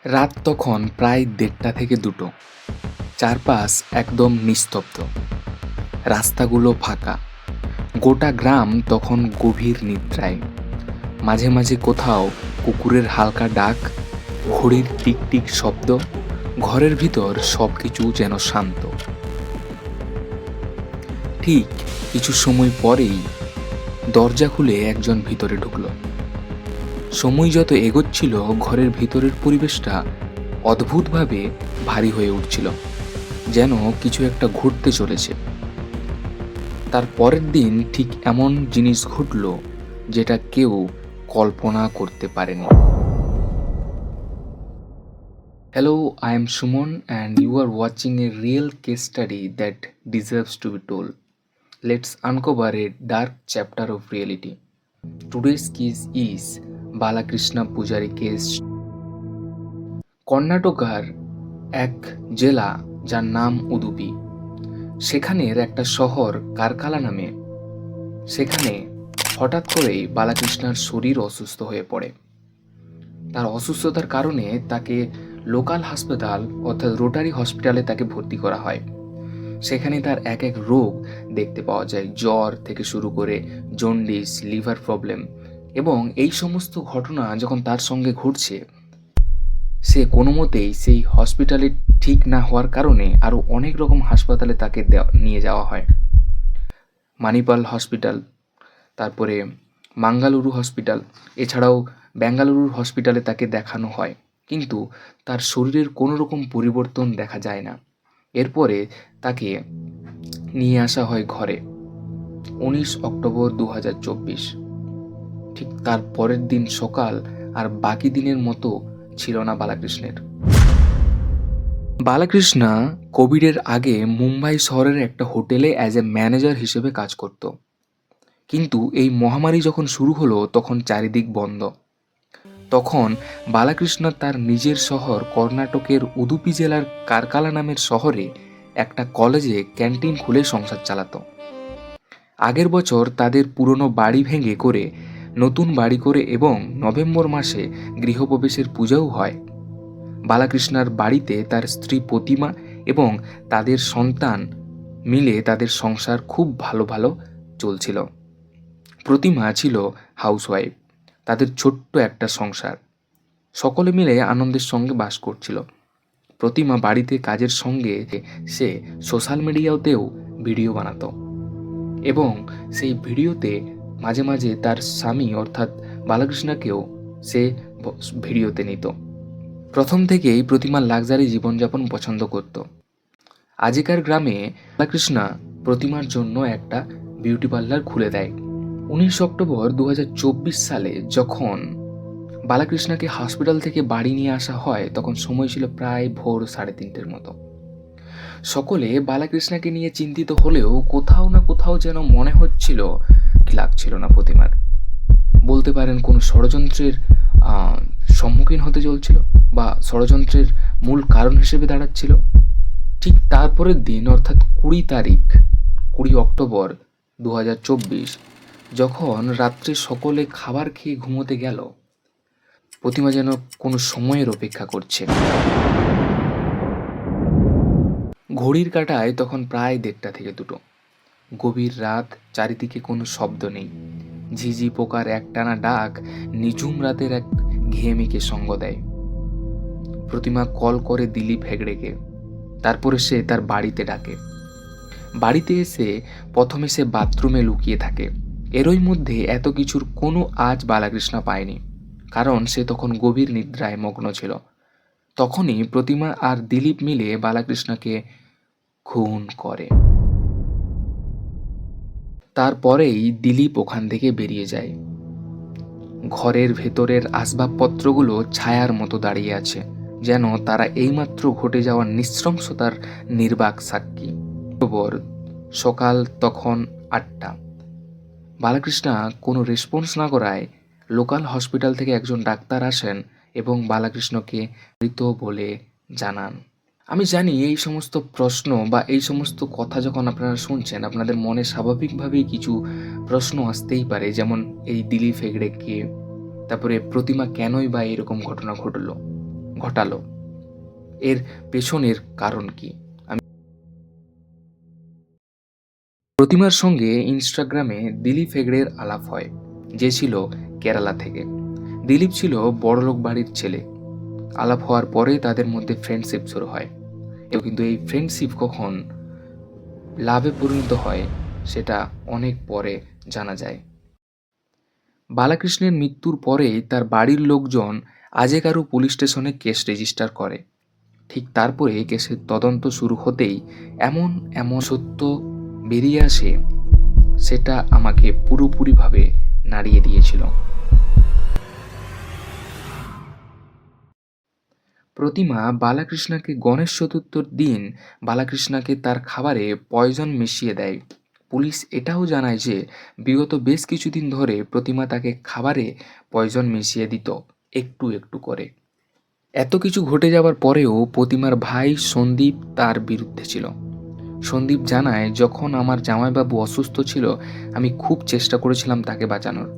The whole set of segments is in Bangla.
রাত তখন প্রায় ১:৩০ থেকে ২টো। চারপাশ একদম নিস্তব্ধ, রাস্তাগুলো ফাঁকা। গোটা গ্রাম তখন গভীর নিদ্রায়। মাঝে মাঝে কোথাও কুকুরের হালকা ডাক, ঘড়ির টিকটিক শব্দ, ঘরের ভিতর সবকিছু যেন শান্ত। ঠিক কিছু সময় পরেই দরজা খুলে একজন ভিতরে ঢুকল। সময় যত এগোচ্ছিল ঘরের ভিতরের পরিবেশটা অদ্ভুতভাবে ভারী হয়ে উঠছিল, যেন কিছু একটা ঘটতে চলেছে। তার পরের দিন ঠিক এমন জিনিস ঘটল যেটা কেউ কল্পনা করতে পারেনি। Hello, I am Suman and you are watching a real case study that deserves to be told. Let's uncover a dark chapter of reality. Today's case is Balakrishna Pujari case. কর্ণাটকার এক জেলা যার নাম উদুপি, সেখানের একটা শহর কারকালা নামে। সেখানে হঠাৎ করেই বালাকৃষ্ণার শরীর অসুস্থ হয়ে পড়ে। তার অসুস্থতার কারণে তাকে লোকাল হাসপাতাল অর্থাৎ রোটারি হসপিটালে তাকে ভর্তি করা হয়। সেখানে তার এক এক রোগ দেখতে পাওয়া যায়, জ্বর থেকে শুরু করে জন্ডিস, লিভার প্রবলেম। এবং এই সমস্ত ঘটনা যখন তার সঙ্গে ঘটছে, সে কোনো মতেই সেই হসপিটালে ঠিক না হওয়ার কারণে আরও অনেক রকম হাসপাতালে তাকে নিয়ে যাওয়া হয়। মানিপাল হসপিটাল, তারপরে মাঙ্গালুরু হসপিটাল, এছাড়াও বেঙ্গালুরুর হসপিটালে তাকে দেখানো হয়, কিন্তু তার শরীরের কোনো রকম পরিবর্তন দেখা যায় না। এরপরে তাকে নিয়ে আসা হয় ঘরে 19 অক্টোবর 2024। ঠিক তার পরের দিন সকাল আর বাকি দিনের মতো ছিল না বালাকৃষ্ণের। বালাকৃষ্ণা কোভিডের আগে মুম্বাই শহরের একটা হোটেলে অ্যাজ এ ম্যানেজার হিসেবে কাজ করত। কিন্তু এই মহামারী যখন শুরু হলো তখন চারিদিক বন্ধ। তখন বালাকৃষ্ণ তার নিজের শহর কর্ণাটকের উদুপি জেলার কারকালা নামের শহরে একটা কলেজে ক্যান্টিন খুলে সংসার চালাতো। আগের বছর তাদের পুরনো বাড়ি ভেঙে করে নতুন বাড়ি করে এবং নভেম্বর মাসে গৃহপ্রবেশের পূজাও হয়। বালাকৃষ্ণার বাড়িতে তার স্ত্রী প্রতিমা এবং তাদের সন্তান মিলে তাদের সংসার খুব ভালো ভালো চলছিল। প্রতিমা ছিল হাউসওয়াইফ। তাদের ছোট্ট একটা সংসার, সকলে মিলে আনন্দের সঙ্গে বাস করছিল। প্রতিমা বাড়িতে কাজের সঙ্গে সে সোশ্যাল মিডিয়াতেও ভিডিও বানাতো এবং সেই ভিডিওতে মাঝে মাঝে তার স্বামী অর্থাৎ বালাকৃষ্ণকেও সে ভিডিওতে নিত। প্রথম থেকেই প্রতিমা লাক্সারি জীবনযাপন পছন্দ করত। আজিকার গ্রামে বালাকৃষ্ণা প্রতিমার জন্য একটা বিউটি পার্লার খুলে দেয়। 19 অক্টোবর 2024 সালে যখন বালাকৃষ্ণাকে হসপিটাল থেকে বাড়ি নিয়ে আসা হয় তখন সময় ছিল প্রায় ভোর 3:30 মতো। সকলে বালাকৃষ্ণাকে নিয়ে চিন্তিত হলেও কোথাও না কোথাও যেন মনে হচ্ছিল কি লাগছিল না প্রতিমার। বলতে পারেন কোনো ষড়যন্ত্রের সম্মুখীন হতে চলছিল বা ষড়যন্ত্রের মূল কারণ হিসেবে দাঁড়াচ্ছিল। ঠিক তারপরের দিন অর্থাৎ 20 অক্টোবর 2024 যখন রাত্রে সকলে খাবার খেয়ে ঘুমোতে গেল, প্রতিমা যেন কোনো সময়ের অপেক্ষা করছে। ঘড়ির কাঁটায় তখন প্রায় 1:30 থেকে 2টো। গভীর রাত, চারিদিকে কোনো শব্দ নেই। ঝিঝি পোকার একটানা ডাক নিঝুম রাতের এক ঘেয়েমিকে সঙ্গ দেয়। প্রতিমা কল করে দিলীপ হেগড়েকে, তারপরে সে তার বাড়িতে ডাকে। বাড়িতে এসে প্রথমে সে বাথরুমে লুকিয়ে থাকে। এরই মধ্যে এত কিছুর কোনো আজ বালাকৃষ্ণা পায়নি, কারণ সে তখন গভীর নিদ্রায় মগ্ন ছিল। তখনই প্রতিমা আর দিলীপ মিলে বালাকৃষ্ণাকে খুন করে। তারপরেই দিলীপ ওখান থেকে বেরিয়ে যায়। ঘরের ভেতরের আসবাবপত্রগুলো ছায়ার মতো দাঁড়িয়ে আছে, যেন তারা এইমাত্র ঘটে যাওয়া নৃশংসতার নির্বাক সাক্ষী। সকাল তখন 8টা। বালাকৃষ্ণা কোনো রেসপন্স না করায় লোকাল হসপিটাল থেকে একজন ডাক্তার আসেন এবং বালাকৃষ্ণকে মৃত বলে জানান। আমি জানি এই সমস্ত প্রশ্ন বা এই সমস্ত কথা যখন আপনারা শুনছেন আপনাদের মনে স্বাভাবিকভাবেই কিছু প্রশ্ন আসতেই পারে, যেমন এই দিলীপ হেগড়ে কে, তারপরে প্রতিমা কেনই বা এরকম ঘটনা ঘটলো। ঘটালো? এর পেছনের কারণ কি? প্রতিমার সঙ্গে ইনস্টাগ্রামে দিলীপ হেগড়ের আলাপ হয়, যে ছিল কেরালা থেকে। দিলীপ ছিল বড়লোক বাড়ির ছেলে। আলাপ হওয়ার পরে তাদের মধ্যে ফ্রেন্ডশিপ শুরু হয়, কিন্তু এই ফ্রেন্ডশিপ কখন লাভে পরিণত হয় সেটা অনেক পরে জানা যায়। বালাকৃষ্ণের মৃত্যুর পরেই তার বাড়ির লোকজন আজেকারু পুলিশ স্টেশনে কেস রেজিস্টার করে। ঠিক তারপরে কেসের তদন্ত শুরু হতেই এমন এমন সত্য বেরিয়ে আসে, সেটা আমাকে পুরোপুরিভাবে নাড়িয়ে দিয়েছিল। প্রতিমা বালাকৃষ্ণকে গণেশ চতুর্থীর দিন বালাকৃষ্ণকে তার খাবারে পয়জন মিশিয়ে দেয়। পুলিশ এটাও জানায় যে বিগত বেশ কিছুদিন ধরে প্রতিমা তাকে খাবারে পয়জন মিশিয়ে দিত একটু একটু করে। এত কিছু ঘটে যাওয়ার পরেও প্রতিমার ভাই সন্দীপ তার বিরুদ্ধে ছিল। সন্দীপ জানায়, যখন আমার জামাইবাবু অসুস্থ ছিল আমি খুব চেষ্টা করেছিলাম তাকে বাঁচানোর।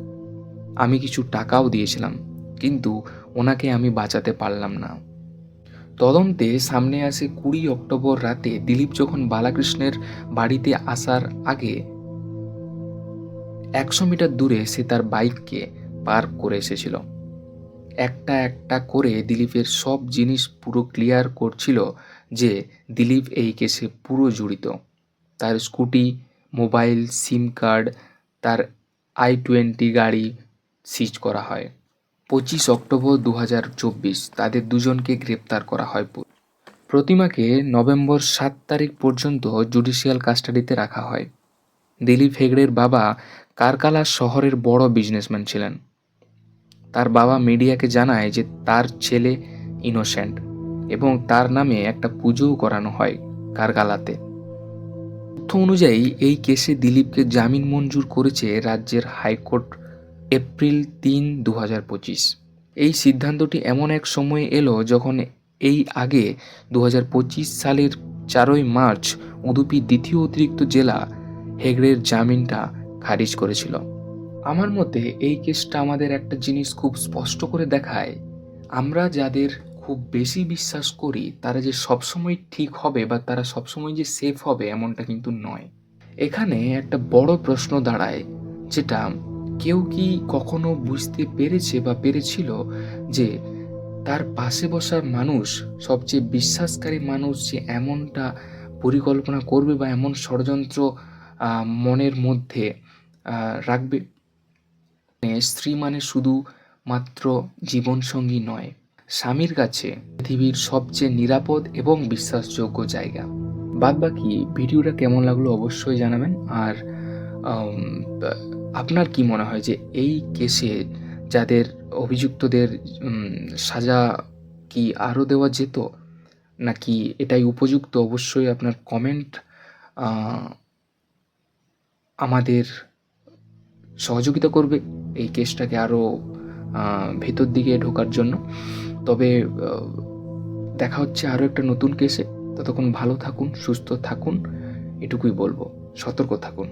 আমি কিছু টাকাও দিয়েছিলাম, কিন্তু ওনাকে আমি বাঁচাতে পারলাম না। তদন্তে সামনে আসে 20 অক্টোবর রাতে দিলীপ যখন বালাকৃষ্ণের বাড়িতে আসার আগে 100 মিটার দূরে সে তার বাইককে পার্ক করে এসেছিল। একটা একটা করে দিলীপের সব জিনিস পুরো ক্লিয়ার করছিল যে দিলীপ এই কেসে পুরো জড়িত। তার স্কুটি, মোবাইল, সিম কার্ড, তার i20 গাড়ি সিজ করা হয়। 25 অক্টোবর 2024 তাদের দুজনকে গ্রেপ্তার করা হয়। প্রতিমাকে নভেম্বর 7 তারিখ পর্যন্ত জুডিশিয়াল কাস্টাডিতে রাখা হয়। দিলীপ হেগড়ের বাবা কারকালা শহরের বড় বিজনেসম্যান ছিলেন। তার বাবা মিডিয়াকে জানায় যে তার ছেলে ইনোসেন্ট এবং তার নামে একটা পুজোও করানো হয় কারকালাতে। তথ্য অনুযায়ী এই কেসে দিলীপকে জামিন মঞ্জুর করেছে রাজ্যের হাইকোর্ট এপ্রিল 3, 2025। এই সিদ্ধান্তটি এমন এক সময়ে এলো যখন এই আগে 2025 সালের 4 মার্চ উডুপি দ্বিতীয় অতিরিক্ত জেলা হেগড়ের জামিনটা খারিজ করেছিল। আমার মতে এই কেসটা আমাদের একটা জিনিস খুব স্পষ্ট করে দেখায়, আমরা যাদের খুব বেশি বিশ্বাস করি তারা যে সবসময় ঠিক হবে বা তারা সবসময় যে সেফ হবে এমনটা কিন্তু নয়। এখানে একটা বড় প্রশ্ন দাঁড়ায়, যেটা কেউ কি কখনো বুঝতে পেরেছে বা পেরেছিল যে তার পাশে বসার মানুষ, সবচেয়ে বিশ্বাসকারী মানুষ, যে এমনটা পরিকল্পনা করবে বা এমন ষড়যন্ত্র মনের মধ্যে রাখবে। স্ত্রী মানে শুধু মাত্র জীবনসঙ্গী নয়, স্বামীর কাছে পৃথিবীর সবচেয়ে নিরাপদ এবং বিশ্বাসযোগ্য জায়গা। বাদবাকি ভিডিওটা কেমন লাগলো অবশ্যই জানাবেন। আর আপনার কি মনে হয় যে এই কেসে যাদের অভিযুক্তদের সাজা কি আরও দেওয়া যেত, নাকি এটাই উপযুক্ত? অবশ্যই আপনার কমেন্ট আমাদের সহযোগিতা করবে এই কেসটাকে আরও ভেতর দিকে ঢোকার জন্য। তবে দেখা হচ্ছে আরও একটা নতুন কেসে। ততক্ষণ ভালো থাকুন, সুস্থ থাকুন, এটুকুই বলবো। সতর্ক থাকুন।